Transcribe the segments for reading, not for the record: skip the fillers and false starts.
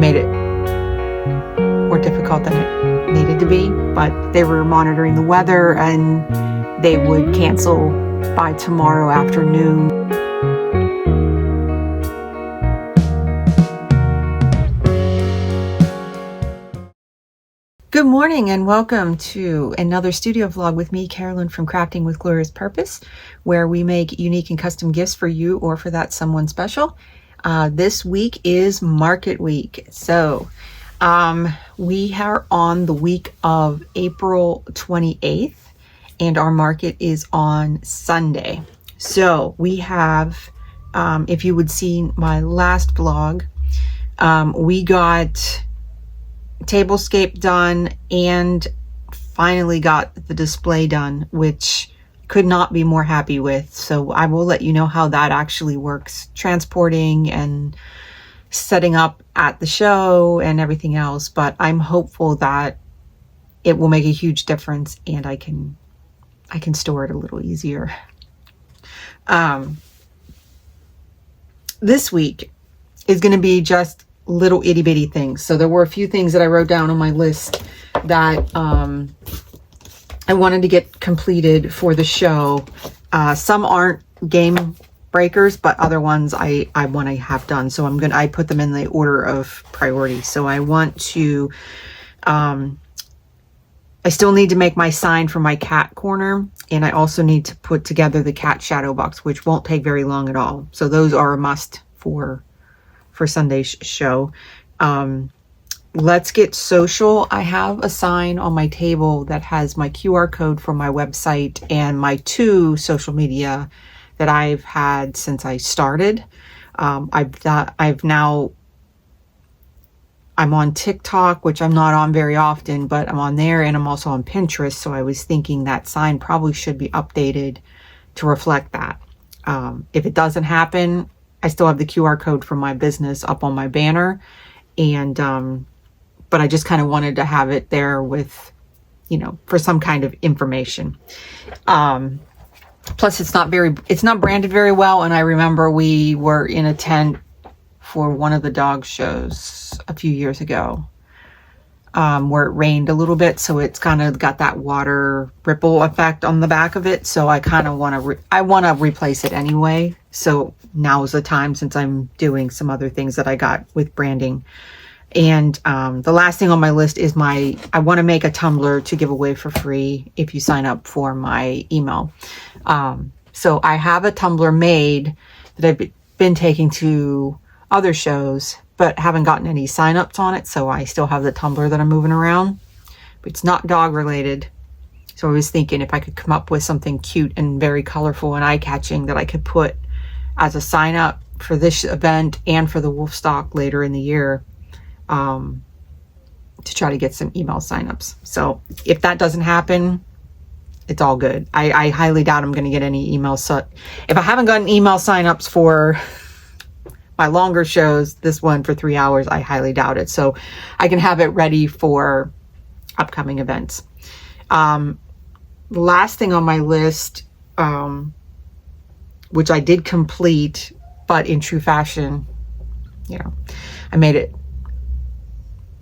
made it more difficult than it needed to be, but they were monitoring the weather and they would cancel by tomorrow afternoon. Good morning and welcome to another studio vlog with me, Carolyn from Crafting with Glorious Purpose, where we make unique and custom gifts for you or for that someone special. This week is Market Week. So we are on the week of April 28th and our market is on Sunday. So we have, if you would see my last vlog, we got tablescape done and finally got the display done, which could not be more happy with. So I will let you know how that actually works, transporting and setting up at the show and everything else. But I'm hopeful that it will make a huge difference and I can store it a little easier. This week is going to be just little itty bitty things. So there were a few things that I wrote down on my list that I wanted to get completed for the show. Some aren't game breakers, but other ones I want to have done. So I put them in the order of priority. So I want to, I still need to make my sign for my cat corner. And I also need to put together the cat shadow box, which won't take very long at all. So those are a must for Sunday's show. Let's get social. I have a sign on my table that has my QR code for my website and my 2 social media that I've had since I started. I'm on TikTok, which I'm not on very often, but I'm on there, and I'm also on Pinterest. So I was thinking that sign probably should be updated to reflect that. If it doesn't happen, I still have the QR code for my business up on my banner. And, but I just kind of wanted to have it there with, for some kind of information. Plus it's not branded very well. And I remember we were in a tent for one of the dog shows a few years ago, where it rained a little bit. So it's kind of got that water ripple effect on the back of it. So I kind of want to replace it anyway. So now is the time, since I'm doing some other things that I got with branding. And the last thing on my list is I want to make a tumbler to give away for free if you sign up for my email. So I have a tumbler made that I've been taking to other shows, but haven't gotten any signups on it. So I still have the tumbler that I'm moving around, but it's not dog related. So I was thinking if I could come up with something cute and very colorful and eye-catching that I could put as a sign up for this event and for the Wolfstock later in the year, to try to get some email signups. So if that doesn't happen, it's all good. I highly doubt I'm going to get any emails. So if I haven't gotten email signups for my longer shows, this one for 3 hours, I highly doubt it. So I can have it ready for upcoming events. Last thing on my list, which I did complete, but in true fashion, I made it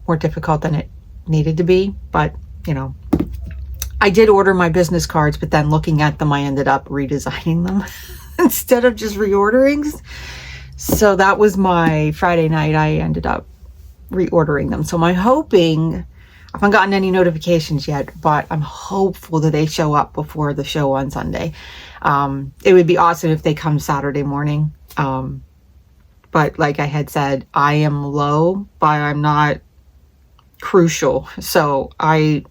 more difficult than it needed to be. But, I did order my business cards, but then looking at them, I ended up redesigning them instead of just reordering. So that was my Friday night. I ended up reordering them. So I'm hoping, I haven't gotten any notifications yet, but I'm hopeful that they show up before the show on Sunday. It would be awesome if they come Saturday morning. But like I had said, I am low, but I'm not crucial. So I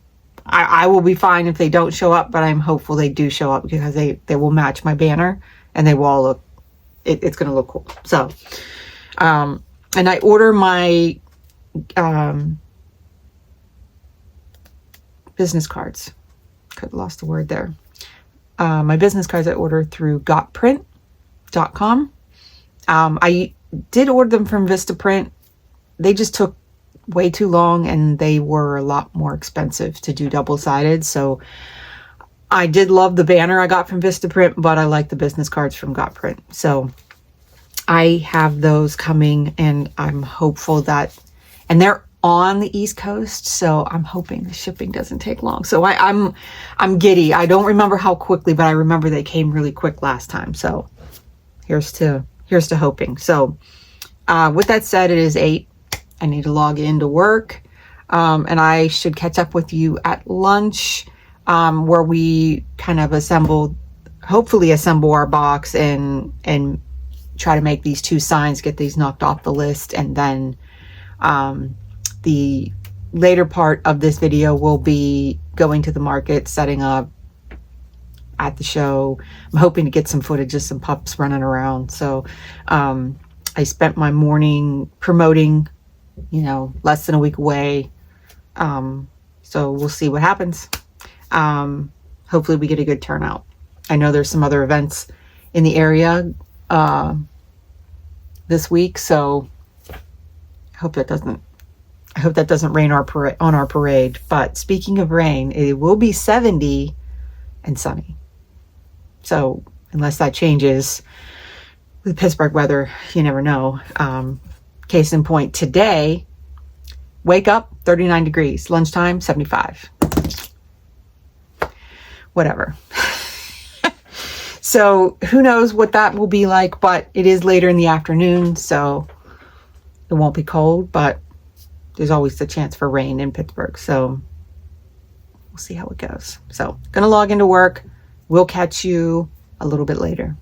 will be fine if they don't show up, but I'm hopeful they do show up because they will match my banner and they will all look, it's going to look cool. So, and I order my, business cards. Could have lost the word there. My business cards I ordered through gotprint.com. I did order them from Vistaprint. They just took way too long and they were a lot more expensive to do double-sided. So I did love the banner I got from Vistaprint, but I like the business cards from Gotprint. So I have those coming and I'm hopeful that, and they're on the East Coast, so I'm hoping the shipping doesn't take long. So I'm giddy. I don't remember how quickly, but I remember they came really quick last time. So here's to hoping. So with that said, it is 8. I need to log into work, and I should catch up with you at lunch, where we kind of hopefully assemble our box and try to make these 2 signs, get these knocked off the list, and then the later part of this video will be going to the market, setting up at the show. I'm hoping to get some footage of some pups running around. So I spent my morning promoting, less than a week away. So we'll see what happens. Hopefully we get a good turnout. I know there's some other events in the area this week, so I hope that doesn't rain on our parade. But speaking of rain, it will be 70 and sunny. So unless that changes with Pittsburgh weather, you never know. Case in point, today, wake up, 39 degrees. Lunchtime, 75. Whatever. So who knows what that will be like, but it is later in the afternoon, so it won't be cold, but there's always the chance for rain in Pittsburgh. So we'll see how it goes. So gonna log into work. We'll catch you a little bit later.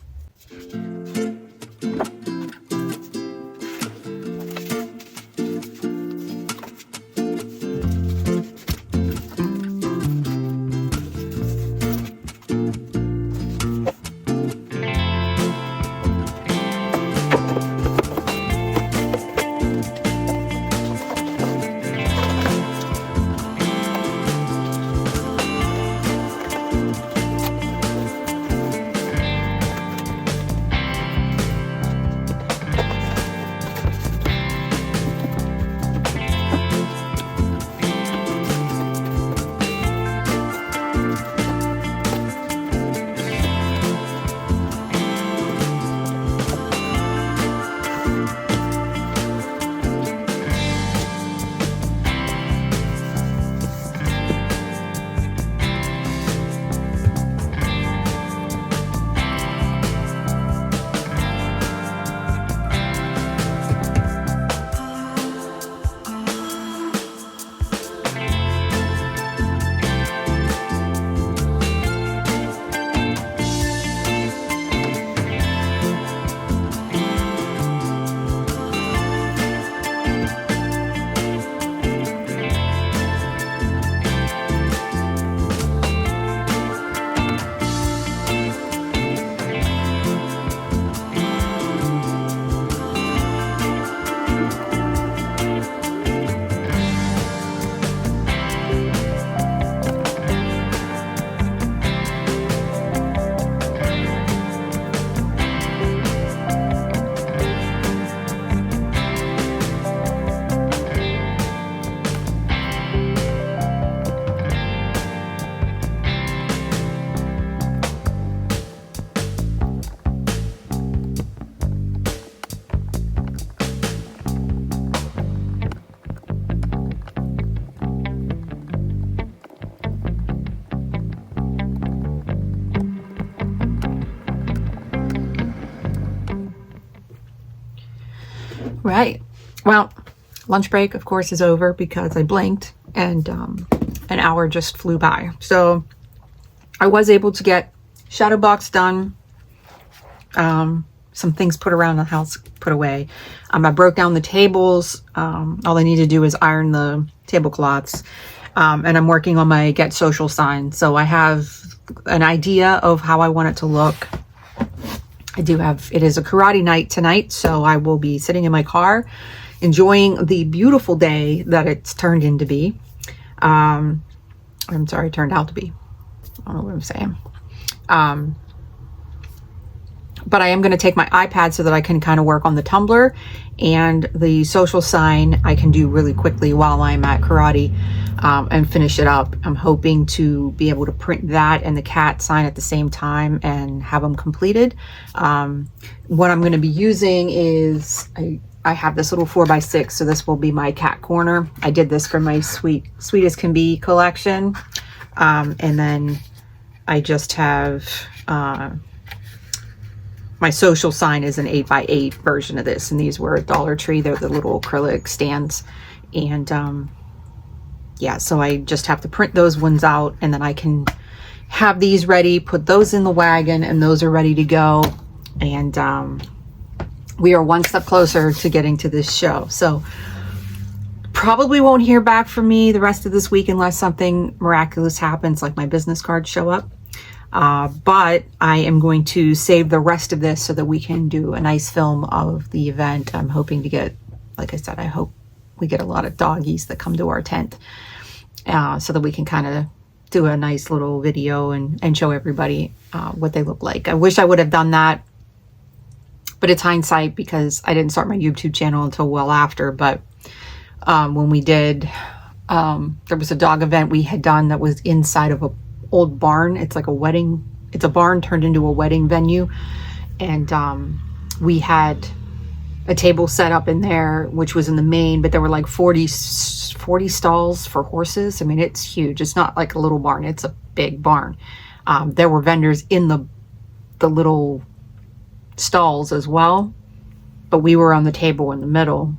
Right. Well, lunch break, of course, is over because I blinked and an hour just flew by. So I was able to get shadow box done. Some things put around the house, put away. I broke down the tables. All I need to do is iron the tablecloths. And I'm working on my Get Social sign. So I have an idea of how I want it to look. It is a karate night tonight, so I will be sitting in my car enjoying the beautiful day that it's turned into be. I'm sorry, turned out to be. I don't know what I'm saying. But I am going to take my iPad so that I can kind of work on the tumbler, and the social sign I can do really quickly while I'm at karate and finish it up. I'm hoping to be able to print that and the cat sign at the same time and have them completed. What I'm going to be using is I have this little 4x6, so this will be my cat corner. I did this for my Sweet as Can Be collection. And then I just have my social sign is an 8x8 version of this, and these were at Dollar Tree. They're the little acrylic stands. And yeah, so I just have to print those ones out, and then I can have these ready, put those in the wagon, and those are ready to go. And we are one step closer to getting to this show. So probably won't hear back from me the rest of this week unless something miraculous happens, like my business cards show up. But I am going to save the rest of this so that we can do a nice film of the event. I'm hoping to get, like I said, I hope we get a lot of doggies that come to our tent, so that we can kind of do a nice little video and show everybody what they look like. I wish I would have done that, but it's hindsight because I didn't start my YouTube channel until well after. But when we did, there was a dog event we had done that was inside of a old barn. It's like a wedding. It's a barn turned into a wedding venue. And we had a table set up in there, which was in the main, but there were like 40 stalls for horses. I mean, it's huge. It's not like a little barn. It's a big barn. There were vendors in the little stalls as well, but we were on the table in the middle.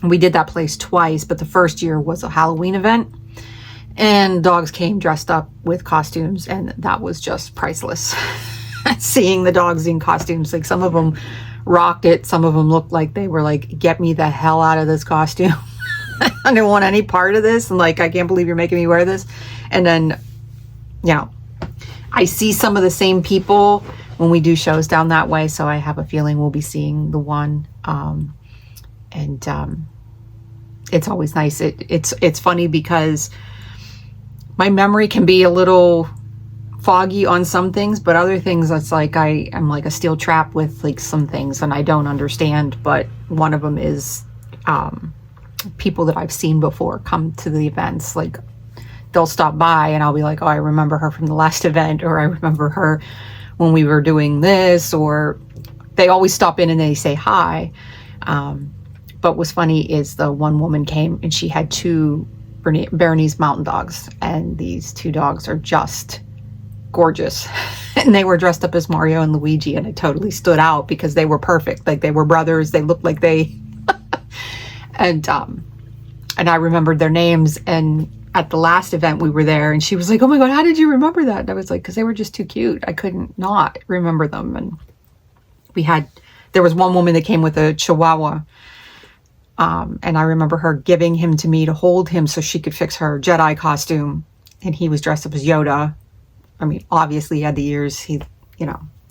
And we did that place twice, but the first year was a Halloween event, and dogs came dressed up with costumes, and that was just priceless. Seeing the dogs in costumes, like some of them rocked it, some of them looked like they were like, get me the hell out of this costume. I don't want any part of this, and like, I can't believe you're making me wear this. And then, you know, I see some of the same people when we do shows down that way, so I have a feeling we'll be seeing the one. It's always nice. It's funny because my memory can be a little foggy on some things, but other things it's like I am like a steel trap with like some things and I don't understand. But one of them is people that I've seen before come to the events. Like they'll stop by and I'll be like, oh, I remember her from the last event, or I remember her when we were doing this, or they always stop in and they say hi. But what's funny is the one woman came and she had two Bernese mountain dogs, and these two dogs are just gorgeous. And they were dressed up as Mario and Luigi, and it totally stood out because they were perfect. Like they were brothers. They looked like they, and I remembered their names. And at the last event we were there, and she was like, oh my God, how did you remember that? And I was like, because they were just too cute. I couldn't not remember them. And there was one woman that came with a Chihuahua. And I remember her giving him to me to hold him so she could fix her Jedi costume. And he was dressed up as Yoda. I mean, obviously he had the ears,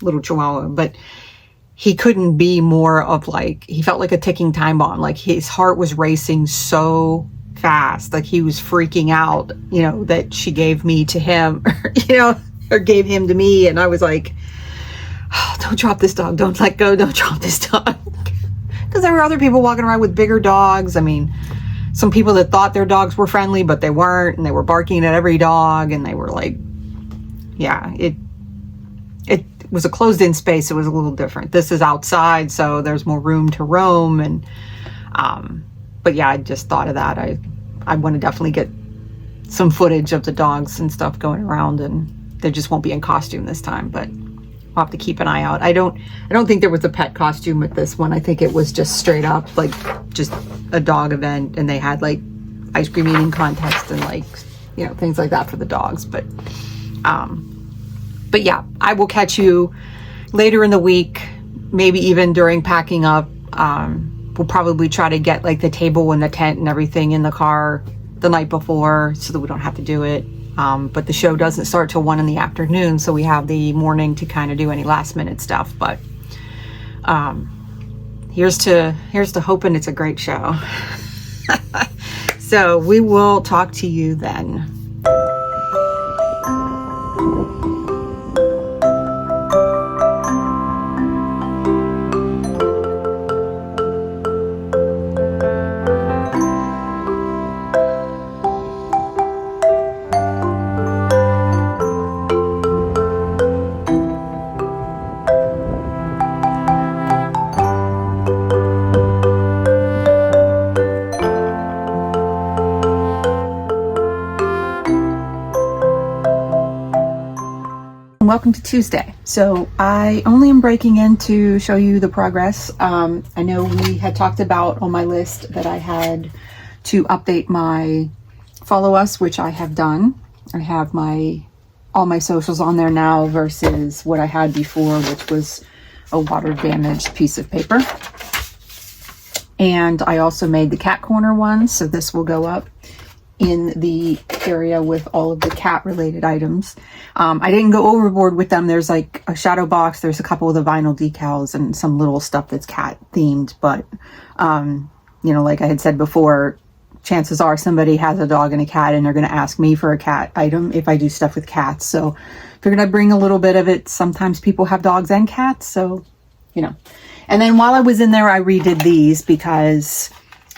little Chihuahua, but he couldn't be more of like, he felt like a ticking time bomb. Like his heart was racing so fast. Like he was freaking out, that she gave me to him, or gave him to me. And I was like, oh, don't drop this dog. Don't let go. Don't drop this dog. Because there were other people walking around with bigger dogs. I mean, some people that thought their dogs were friendly, but they weren't. And they were barking at every dog. And they were like, yeah, it was a closed-in space. It was a little different. This is outside, so there's more room to roam. And but yeah, I just thought of that. I want to definitely get some footage of the dogs and stuff going around, and they just won't be in costume this time, but I'll have to keep an eye out. I don't think there was a pet costume with this one. I think it was just straight up like just a dog event, and they had like ice cream eating contest and like, things like that for the dogs. But yeah, I will catch you later in the week, maybe even during packing up. We'll probably try to get like the table and the tent and everything in the car the night before so that we don't have to do it. But the show doesn't start till 1 PM, so we have the morning to kind of do any last minute stuff. But here's to hoping it's a great show. So we will talk to you then. welcome to Tuesday. So I only am breaking in to show you the progress. I know we had talked about on my list that I had to update my follow us, which I have done. I have all my socials on there now versus what I had before, which was a water damaged piece of paper. And I also made the cat corner one, so this will go up in the area with all of the cat related items. I didn't go overboard with them. There's like a shadow box, there's a couple of the vinyl decals and some little stuff that's cat themed, but you know, like I had said before, chances are somebody has a dog and a cat and they're going to ask me for a cat item if I do stuff with cats. So figured I'd bring a little bit of it. Sometimes people have dogs and cats, so you know. And then while I was in there, I redid these because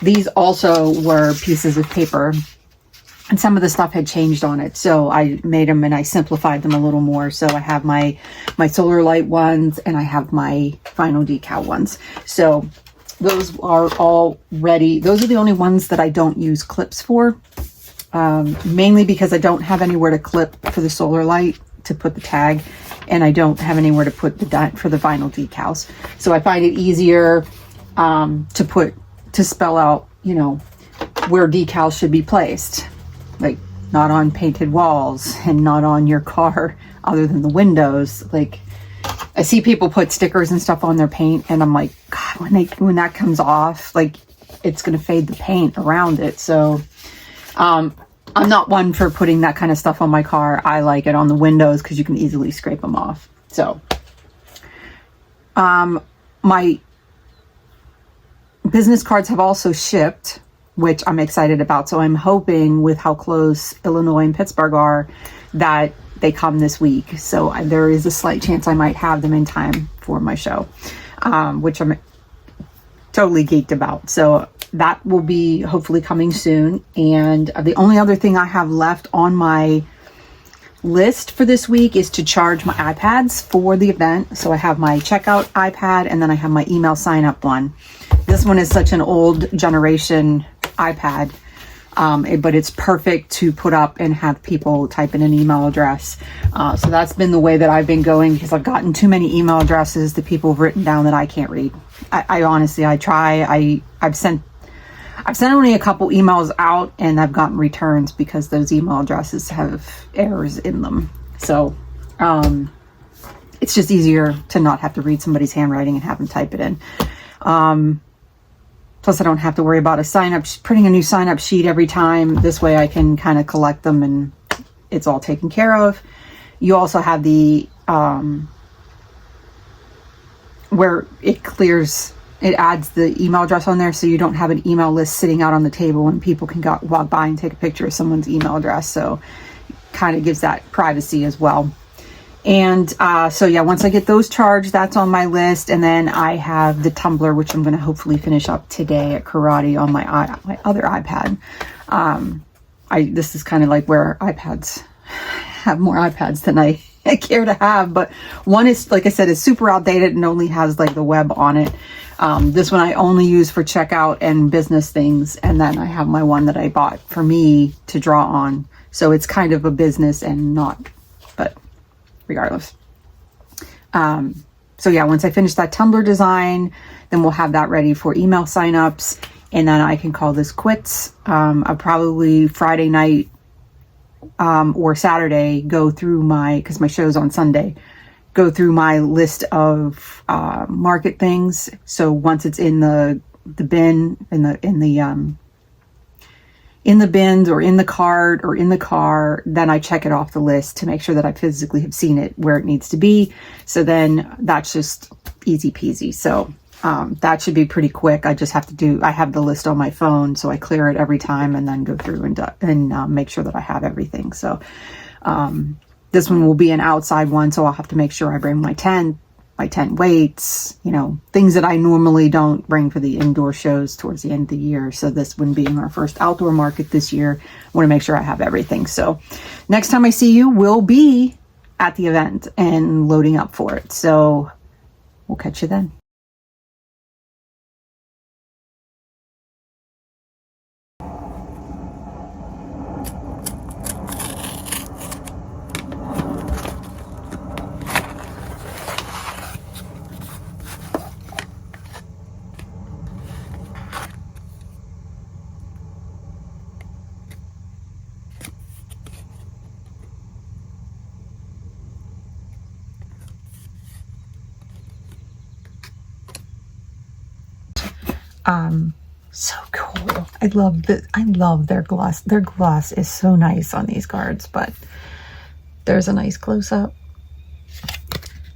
these also were pieces of paper and some of the stuff had changed on it. So I made them and I simplified them a little more. So I have my solar light ones and I have my vinyl decal ones. So those are all ready. Those are the only ones that I don't use clips for, mainly because I don't have anywhere to clip for the solar light to put the tag, and I don't have anywhere to put for the vinyl decals. So I find it easier to spell out, you know, where decals should be placed. Like not on painted walls and not on your car other than the windows. Like I see people put stickers and stuff on their paint and I'm like, God, when that comes off, like it's going to fade the paint around it. So I'm not one for putting that kind of stuff on my car. I like it on the windows because you can easily scrape them off. So my business cards have also shipped, which I'm excited about. So I'm hoping with how close Illinois and Pittsburgh are that they come this week. So there is a slight chance I might have them in time for my show, which I'm totally geeked about. So that will be hopefully coming soon. And the only other thing I have left on my list for this week is to charge my iPads for the event. So I have my checkout iPad and then I have my email sign up one. This one is such an old generation iPad, but it's perfect to put up and have people type in an email address. So that's been the way that I've been going because I've gotten too many email addresses that people have written down that I can't read. I honestly, I try. I've sent only a couple emails out and I've gotten returns because those email addresses have errors in them. So it's just easier to not have to read somebody's handwriting and have them type it in. Plus I don't have to worry about printing a new sign up sheet every time. This way I can kind of collect them and it's all taken care of. You also have the, where it adds the email address on there so you don't have an email list sitting out on the table and people can walk by and take a picture of someone's email address. So kind of gives that privacy as well. And so yeah, once I get those charged, that's on my list. And then I have the tumbler, which I'm going to hopefully finish up today at karate on my other iPad. This is kind of like where iPads have more iPads than I care to have, but one is, like I said, is super outdated and only has like the web on it. This one I only use for checkout and business things. And then I have my one that I bought for me to draw on. So it's kind of a business and not, but regardless. So yeah, once I finish that tumbler design, then we'll have that ready for email signups, and then I can call this quits. I'll probably Friday night or Saturday go through because my show's on Sunday, go through my list of market things. So once it's in the bin, in the bins or in the cart or in the car, then I check it off the list to make sure that I physically have seen it where it needs to be. So then that's just easy peasy. So that should be pretty quick. I just have I have the list on my phone, so I clear it every time and then go through and make sure that I have everything. So this one will be an outside one, so I'll have to make sure I bring my tent weights, things that I normally don't bring for the indoor shows towards the end of the year. So this one being our first outdoor market this year, I want to make sure I have everything. So next time I see you, we'll be at the event and loading up for it. So we'll catch you then. So cool. I love their gloss. Their gloss is so nice on these cards, but there's a nice close-up.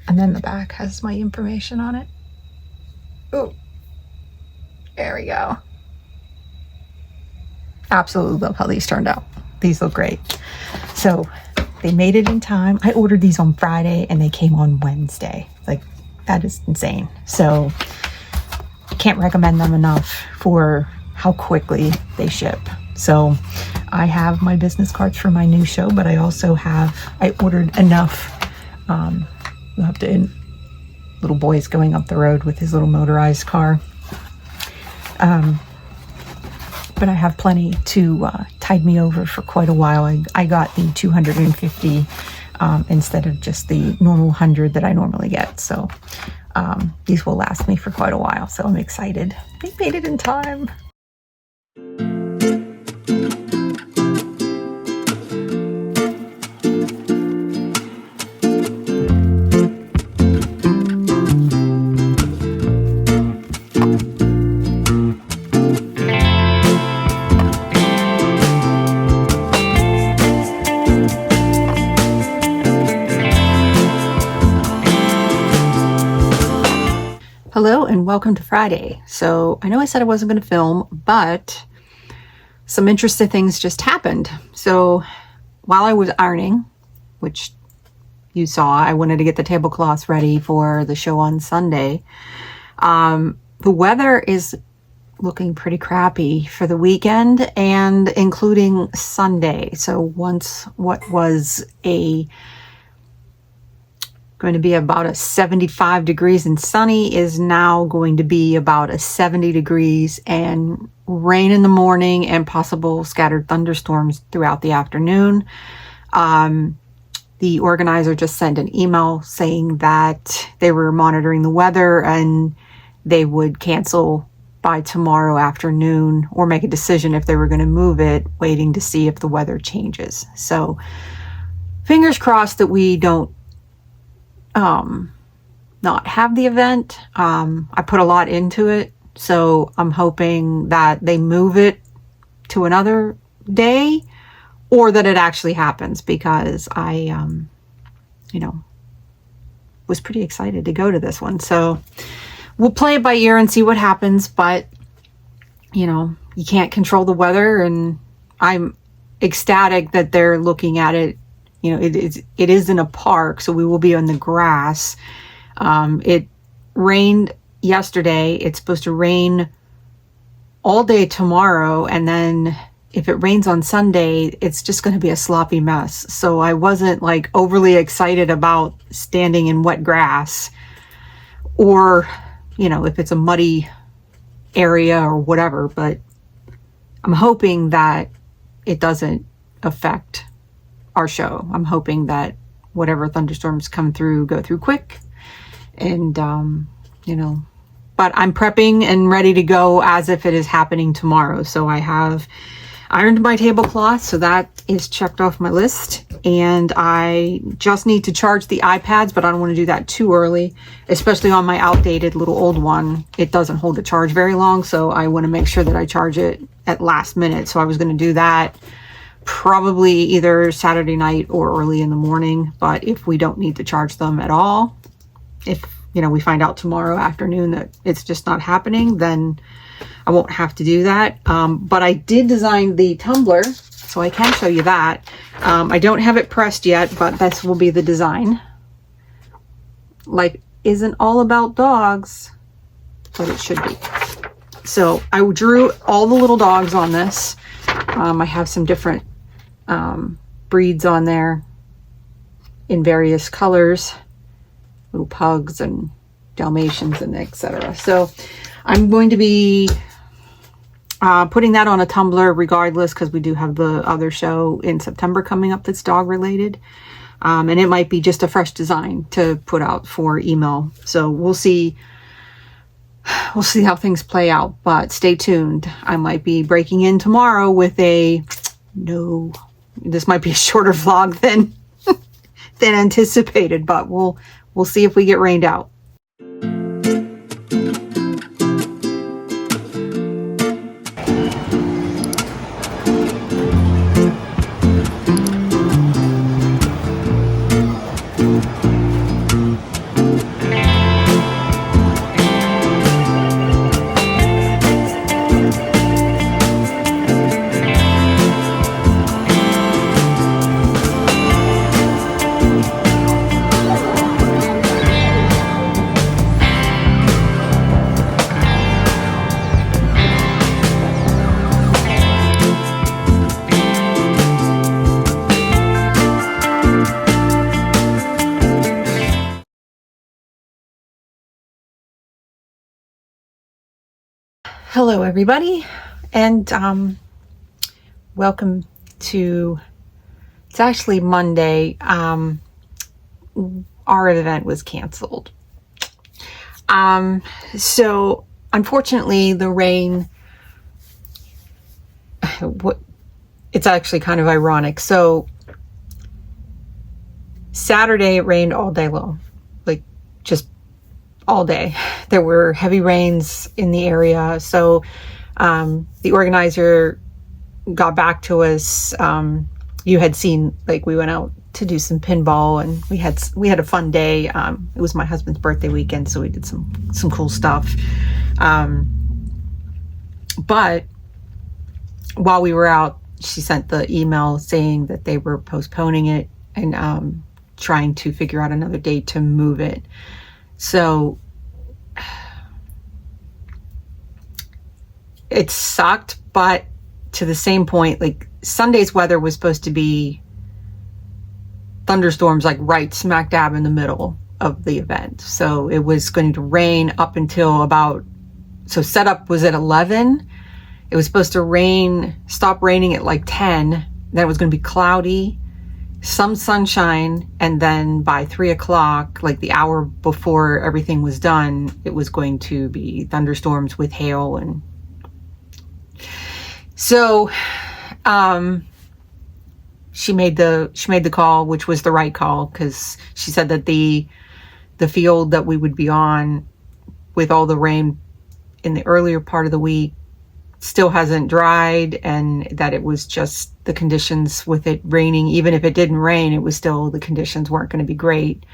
And then the back has my information on it. Oh, there we go. Absolutely love how these turned out. These look great. So they made it in time. I ordered these on Friday and they came on Wednesday. Like, that is insane. So can't recommend them enough for how quickly they ship. So I have my business cards for my new show, but I also I ordered enough. You'll have to, little boy's going up the road with his little motorized car. But I have plenty to tide me over for quite a while. I got the 250 instead of just the normal 100 that I normally get. So these will last me for quite a while. So I'm excited. They made it in time. Hello and welcome to Friday. So I know I said I wasn't going to film, but some interesting things just happened. So while I was ironing, which you saw, I wanted to get the tablecloths ready for the show on Sunday. The weather is looking pretty crappy for the weekend and including Sunday. So once what was going to be about a 75 degrees and sunny is now going to be about a 70 degrees and rain in the morning and possible scattered thunderstorms throughout the afternoon. The organizer just sent an email saying that they were monitoring the weather and they would cancel by tomorrow afternoon or make a decision if they were going to move it, waiting to see if the weather changes. So fingers crossed that we don't not have the event. I put a lot into it, so I'm hoping that they move it to another day or that it actually happens, because I was pretty excited to go to this one. So we'll play it by ear and see what happens, but you can't control the weather, and I'm ecstatic that they're looking at it. It is in a park, so we will be on the grass. It rained yesterday. It's supposed to rain all day tomorrow, and then if it rains on Sunday, it's just going to be a sloppy mess. So I wasn't like overly excited about standing in wet grass, or if it's a muddy area or whatever, but I'm hoping that it doesn't affect our show. I'm hoping that whatever thunderstorms come through go through quick, and but I'm prepping and ready to go as if it is happening tomorrow. So I have ironed my tablecloth, so that is checked off my list, and I just need to charge the iPads, but I don't want to do that too early, especially on my outdated little old one. It doesn't hold the charge very long, so I want to make sure that I charge it at last minute. So I was going to do that probably either Saturday night or early in the morning. But if we don't need to charge them at all, if we find out tomorrow afternoon that it's just not happening, then I won't have to do that. But I did design the tumbler, so I can show you that. I don't have it pressed yet, but this will be the design. Like, isn't all about dogs, but it should be. So I drew all the little dogs on this. I have some different breeds on there in various colors, little pugs and Dalmatians and etc. So I'm going to be putting that on a tumbler regardless, because we do have the other show in September coming up that's dog related, and it might be just a fresh design to put out for email. So we'll see how things play out, but stay tuned. I might be breaking in tomorrow with this might be a shorter vlog than anticipated, but we'll see if we get rained out. Hello, everybody, and welcome to, it's actually Monday. Our event was canceled. So unfortunately the rain, it's actually kind of ironic. So Saturday it rained all day long, like just all day. There were heavy rains in the area. So the organizer got back to us. You had seen, like, we went out to do some pinball, and we had a fun day. It was my husband's birthday weekend, so we did some cool stuff. But while we were out, she sent the email saying that they were postponing it and trying to figure out another date to move it. So it sucked, but to the same point, like, Sunday's weather was supposed to be thunderstorms, like right smack dab in the middle of the event. So it was going to rain up until so setup was at 11. It was supposed to stop raining at like 10. Then it was going to be cloudy, some sunshine, and then by 3 o'clock, like the hour before everything was done, it was going to be thunderstorms with hail. And so she made the call, which was the right call, because she said that the field that we would be on, with all the rain in the earlier part of the week, still hasn't dried, and that it was just the conditions with it raining. Even if it didn't rain, it was still, the conditions weren't going to be great.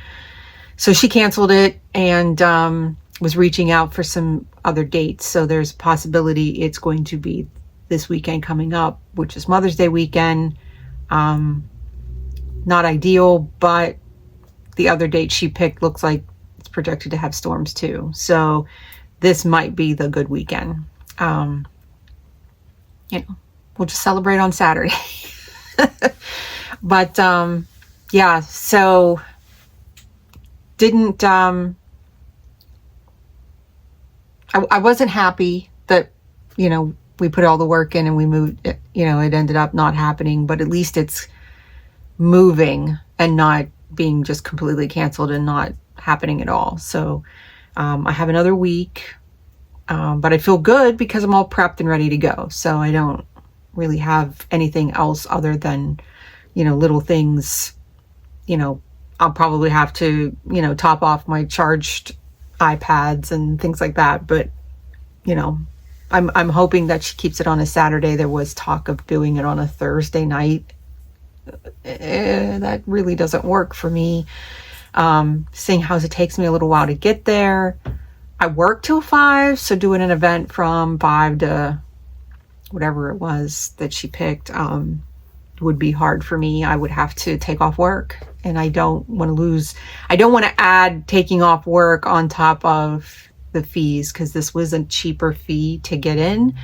So she canceled it and was reaching out for some other dates. So there's a possibility it's going to be this weekend coming up, which is Mother's Day weekend. Not ideal, but the other date she picked looks like it's projected to have storms too. So this might be the good weekend. We'll just celebrate on Saturday. But yeah, so didn't I wasn't happy that, we put all the work in and we moved it, it ended up not happening, but at least it's moving and not being just completely canceled and not happening at all. So I have another week, but I feel good because I'm all prepped and ready to go. So I don't really have anything else other than, little things. I'll probably have to, top off my charged iPads and things like that. But, I'm hoping that she keeps it on a Saturday. There was talk of doing it on a Thursday night. That really doesn't work for me. Seeing how it takes me a little while to get there. I work till 5, so doing an event from 5 to whatever it was that she picked would be hard for me. I would have to take off work, and I don't want to add taking off work on top of the fees, because this was a cheaper fee to get in.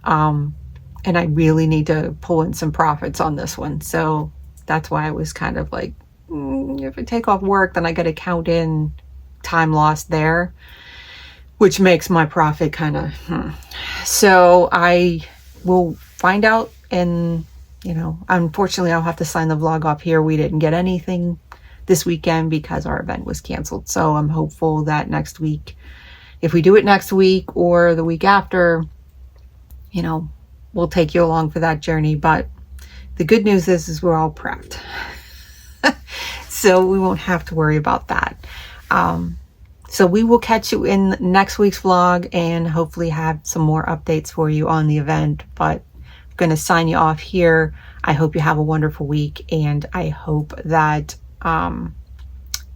And I really need to pull in some profits on this one. So that's why I was kind of like, if I take off work, then I got to count in time lost there, which makes my profit kind of, So I will find out, and, unfortunately I'll have to sign the vlog off here. We didn't get anything this weekend because our event was canceled. So I'm hopeful that next week, if we do it next week or the week after, we'll take you along for that journey. But the good news is we're all prepped. So we won't have to worry about that. So we will catch you in next week's vlog and hopefully have some more updates for you on the event. But I'm going to sign you off here. I hope you have a wonderful week, and I hope that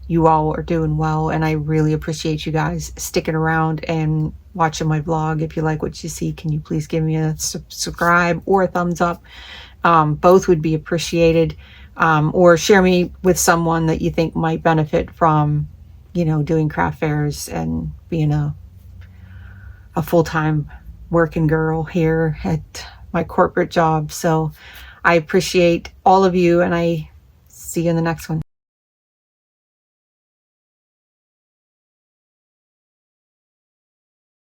you all are doing well. And I really appreciate you guys sticking around and watching my vlog. If you like what you see, can you please give me a subscribe or a thumbs up? Both would be appreciated. Or share me with someone that you think might benefit from, doing craft fairs and being a full-time working girl here at my corporate job. So I appreciate all of you, and I see you in the next one.